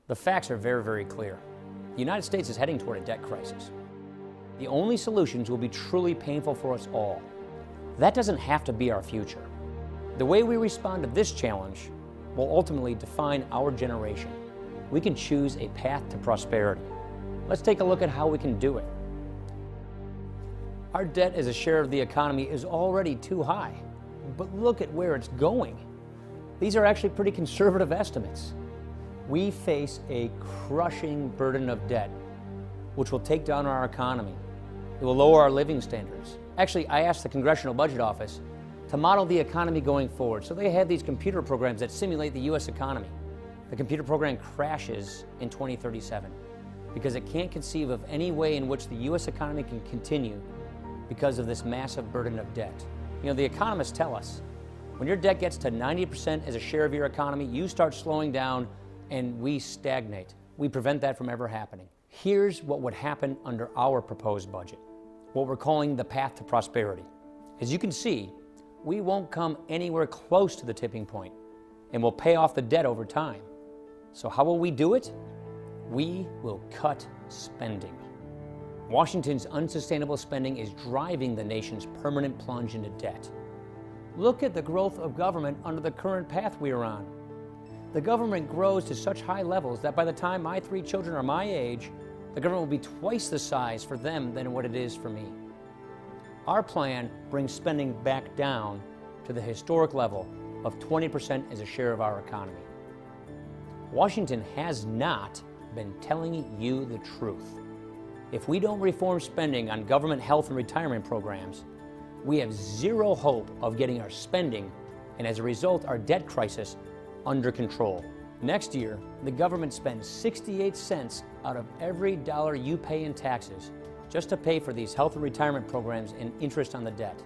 The facts are very, very clear. The United States is heading toward a debt crisis. The only solutions will be truly painful for us all. That doesn't have to be our future. The way we respond to this challenge will ultimately define our generation. We can choose a path to prosperity. Let's take a look at how we can do it. Our debt as a share of the economy is already too high, but look at where it's going. These are actually pretty conservative estimates. We face a crushing burden of debt, which will take down our economy. It will lower our living standards. Actually, I asked the Congressional Budget Office to model the economy going forward. So they have these computer programs that simulate the U.S. economy. The computer program crashes in 2037 because it can't conceive of any way in which the U.S. economy can continue because of this massive burden of debt. You know, the economists tell us, when your debt gets to 90% as a share of your economy, you start slowing down and we stagnate. We prevent that from ever happening. Here's what would happen under our proposed budget, what we're calling the path to prosperity. As you can see, we won't come anywhere close to the tipping point, and we'll pay off the debt over time. So how will we do it? We will cut spending. Washington's unsustainable spending is driving the nation's permanent plunge into debt. Look at the growth of government under the current path we are on. The government grows to such high levels that by the time my 3 children are my age, the government will be twice the size for them than what it is for me. Our plan brings spending back down to the historic level of 20% as a share of our economy. Washington has not been telling you the truth. If we don't reform spending on government health and retirement programs, we have zero hope of getting our spending and, as a result, our debt crisis under control. Next year, the government spends 68 cents out of every dollar you pay in taxes just to pay for these health and retirement programs and interest on the debt.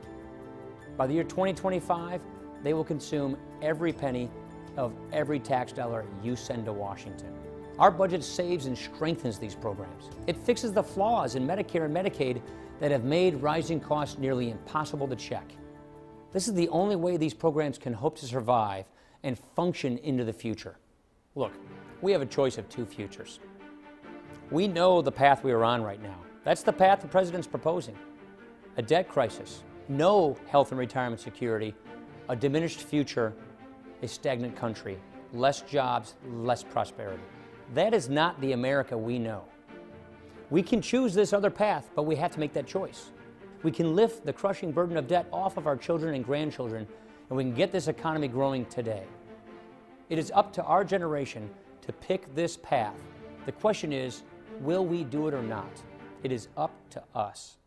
By the year 2025, they will consume every penny of every tax dollar you send to Washington. Our budget saves and strengthens these programs. It fixes the flaws in Medicare and Medicaid that have made rising costs nearly impossible to check. This is the only way these programs can hope to survive and function into the future. Look, we have a choice of 2 futures. We know the path we are on right now. That's the path the president's proposing. A debt crisis, no health and retirement security, a diminished future, a stagnant country, less jobs, less prosperity. That is not the America we know. We can choose this other path, but we have to make that choice. We can lift the crushing burden of debt off of our children and grandchildren, and we can get this economy growing today. It is up to our generation to pick this path. The question is, will we do it or not? It is up to us.